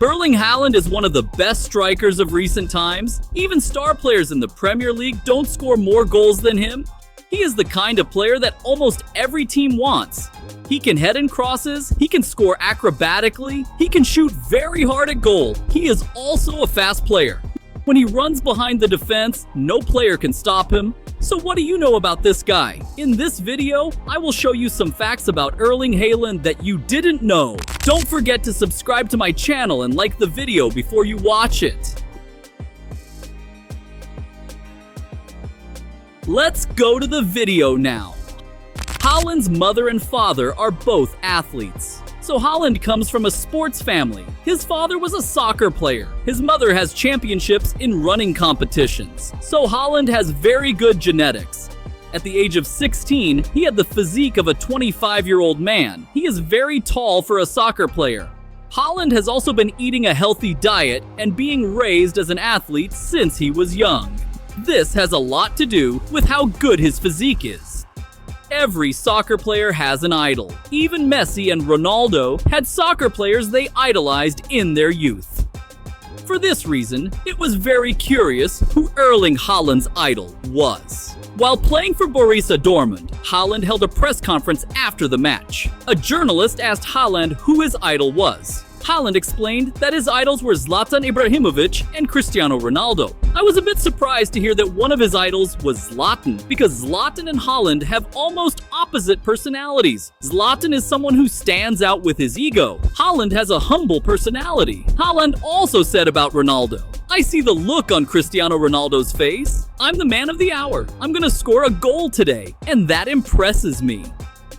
Erling Haaland is one of the best strikers of recent times. Even star players in the Premier League don't score more goals than him. He is the kind of player that almost every team wants. He can head in crosses, he can score acrobatically, he can shoot very hard at goal. He is also a fast player. When he runs behind the defense, no player can stop him. So what do you know about this guy? In this video, I will show you some facts about Erling Haaland that you didn't know. Don't forget to subscribe to my channel and like the video before you watch it. Let's go to the video now. Haaland's mother and father are both athletes. So Haaland comes from a sports family. His father was a soccer player. His mother has championships in running competitions. So Haaland has very good genetics. At the age of 16, he had the physique of a 25-year-old man. He is very tall for a soccer player. Haaland has also been eating a healthy diet and being raised as an athlete since he was young. This has a lot to do with how good his physique is. Every soccer player has an idol. Even Messi and Ronaldo had soccer players they idolized in their youth. For this reason, it was very curious who Erling Haaland's idol was. While playing for Borussia Dortmund, Haaland held a press conference after the match. A journalist asked Haaland who his idol was. Haaland explained that his idols were Zlatan Ibrahimovic and Cristiano Ronaldo. I was a bit surprised to hear that one of his idols was Zlatan, because Zlatan and Haaland have almost opposite personalities. Zlatan is someone who stands out with his ego. Haaland has a humble personality. Haaland also said about Ronaldo, "I see the look on Cristiano Ronaldo's face. I'm the man of the hour. I'm gonna score a goal today, and that impresses me."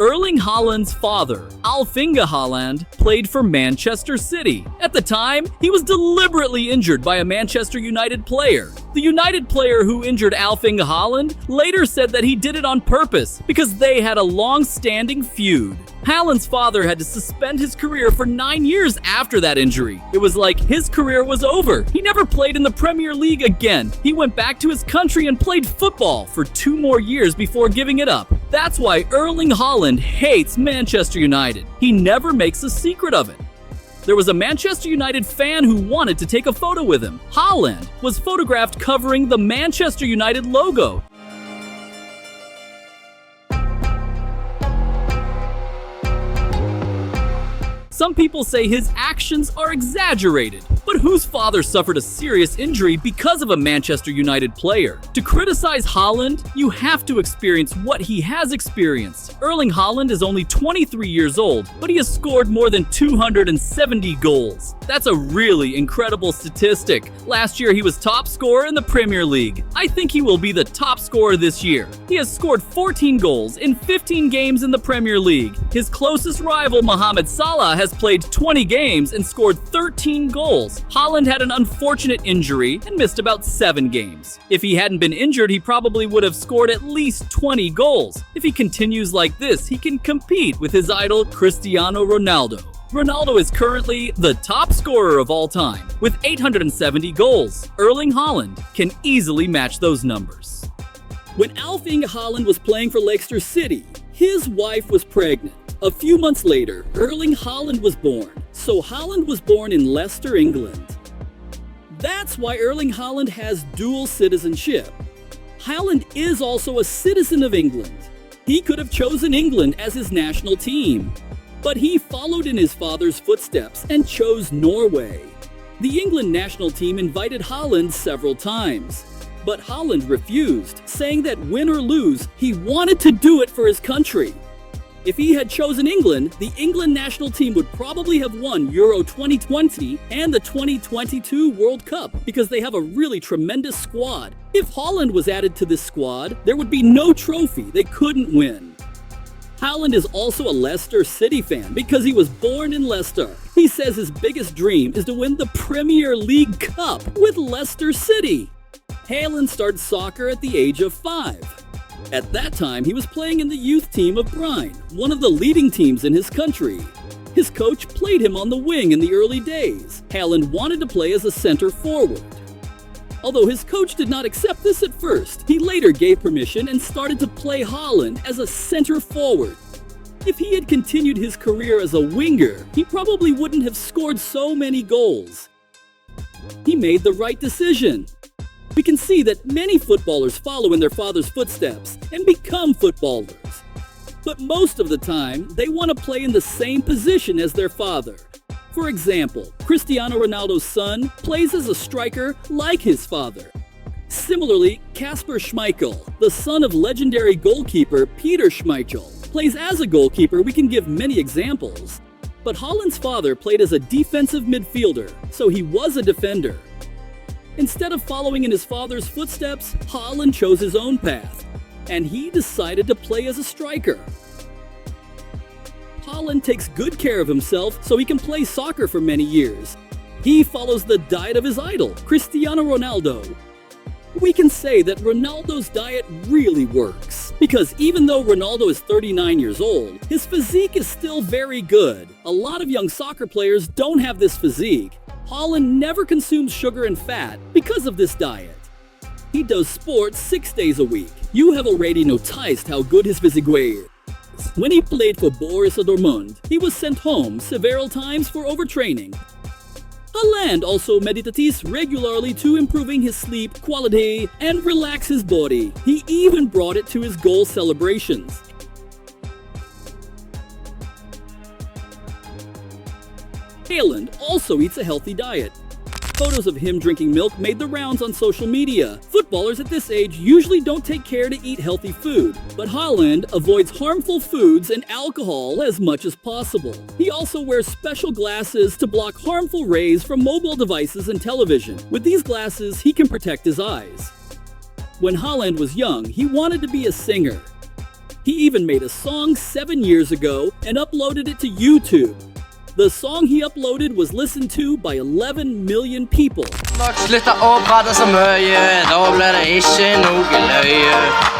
Erling Haaland's father, Erling Haaland, played for Manchester City. At the time, he was deliberately injured by a Manchester United player. The United player who injured Erling Haaland later said that he did it on purpose because they had a long-standing feud. Haaland's father had to suspend his career for 9 years after that injury. It was like his career was over. He never played in the Premier League again. He went back to his country and played football for 2 more years before giving it up. That's why Erling Haaland hates Manchester United. He never makes a secret of it. There was a Manchester United fan who wanted to take a photo with him. Haaland was photographed covering the Manchester United logo. Some people say his actions are exaggerated, but whose father suffered a serious injury because of a Manchester United player? To criticize Haaland, you have to experience what he has experienced. Erling Haaland is only 23 years old, but he has scored more than 270 goals. That's a really incredible statistic. Last year, he was top scorer in the Premier League. I think he will be the top scorer this year. He has scored 14 goals in 15 games in the Premier League. His closest rival, Mohamed Salah, has played 20 games and scored 13 goals. Haaland had an unfortunate injury and missed about 7 games. If he hadn't been injured, he probably would have scored at least 20 goals. If he continues like this, he can compete with his idol, Cristiano Ronaldo. Ronaldo is currently the top scorer of all time, with 870 goals. Erling Haaland can easily match those numbers. When Erling Haaland was playing for Leicester City, his wife was pregnant. A few months later, Erling Haaland was born. So Haaland was born in Leicester, England. That's why Erling Haaland has dual citizenship. Haaland is also a citizen of England. He could have chosen England as his national team, but he followed in his father's footsteps and chose Norway. The England national team invited Haaland several times, but Haaland refused, saying that win or lose, he wanted to do it for his country. If he had chosen England, the England national team would probably have won Euro 2020 and the 2022 World Cup because they have a really tremendous squad. If Haaland was added to this squad, there would be no trophy. They couldn't win. Haaland is also a Leicester City fan because he was born in Leicester. He says his biggest dream is to win the Premier League Cup with Leicester City. Haaland started soccer at the age of 5. At that time, he was playing in the youth team of Brine, one of the leading teams in his country. His coach played him on the wing in the early days. Haaland wanted to play as a center forward. Although his coach did not accept this at first, he later gave permission and started to play Haaland as a center forward. If he had continued his career as a winger, he probably wouldn't have scored so many goals. He made the right decision. We can see that many footballers follow in their father's footsteps and become footballers. But most of the time, they want to play in the same position as their father. For example, Cristiano Ronaldo's son plays as a striker like his father. Similarly, Kasper Schmeichel, the son of legendary goalkeeper Peter Schmeichel, plays as a goalkeeper. We can give many examples. But Haaland's father played as a defensive midfielder, so he was a defender. Instead of following in his father's footsteps, Haaland chose his own path, and he decided to play as a striker. Haaland takes good care of himself so he can play soccer for many years. He follows the diet of his idol, Cristiano Ronaldo. We can say that Ronaldo's diet really works, because even though Ronaldo is 39 years old, his physique is still very good. A lot of young soccer players don't have this physique. Haaland never consumes sugar and fat because of this diet. He does sports 6 days a week. You have already noticed how good his physique is. When he played for Borussia Dortmund, he was sent home several times for overtraining. Haaland also meditates regularly to improving his sleep quality and relax his body. He even brought it to his goal celebrations. Haaland also eats a healthy diet. Photos of him drinking milk made the rounds on social media. Footballers at this age usually don't take care to eat healthy food, but Haaland avoids harmful foods and alcohol as much as possible. He also wears special glasses to block harmful rays from mobile devices and television. With these glasses, he can protect his eyes. When Haaland was young, he wanted to be a singer. He even made a song 7 years ago and uploaded it to YouTube. The song he uploaded was listened to by 11 million people. Slutta å prate så mye, da ble det ikke noe løye.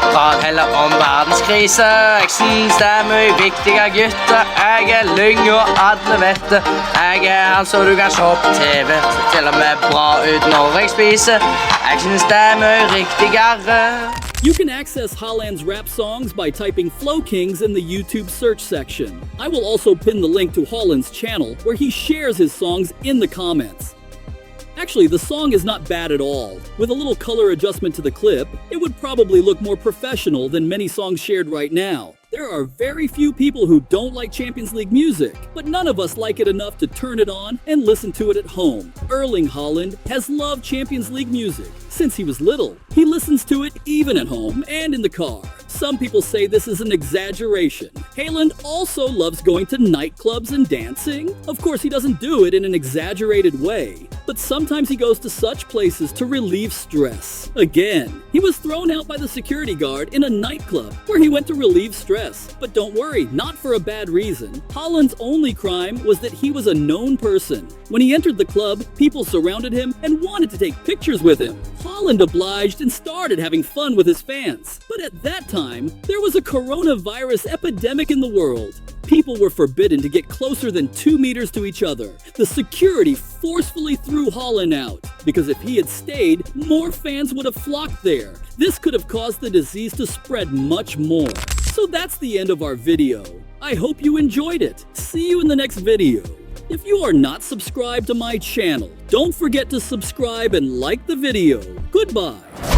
Prat heller om verdenskrise, jeg synes det er mye viktige gutter. Jeg er lyng og alle vet det. Jeg er han så du kan se på TV, så til og med bra ut når jeg spiser. Jeg synes det er mye riktigere. You can access Haaland's rap songs by typing Flow Kings in the YouTube search section. I will also pin the link to Haaland's channel, where he shares his songs in the comments. Actually, the song is not bad at all. With a little color adjustment to the clip, it would probably look more professional than many songs shared right now. There are very few people who don't like Champions League music, but none of us like it enough to turn it on and listen to it at home. Erling Haaland has loved Champions League music since he was little. He listens to it even at home and in the car. Some people say this is an exaggeration. Haaland also loves going to nightclubs and dancing. Of course, he doesn't do it in an exaggerated way, but sometimes he goes to such places to relieve stress. Again, he was thrown out by the security guard in a nightclub where he went to relieve stress. But don't worry, not for a bad reason. Haaland's only crime was that he was a known person. When he entered the club, people surrounded him and wanted to take pictures with him. Haaland obliged and started having fun with his fans. But at that time, there was a coronavirus epidemic in the world. People were forbidden to get closer than 2 meters to each other. The security forcefully threw Haaland out, because if he had stayed, more fans would have flocked there. This could have caused the disease to spread much more. So that's the end of our video. I hope you enjoyed it. See you in the next video. If you are not subscribed to my channel, don't forget to subscribe and like the video. Goodbye.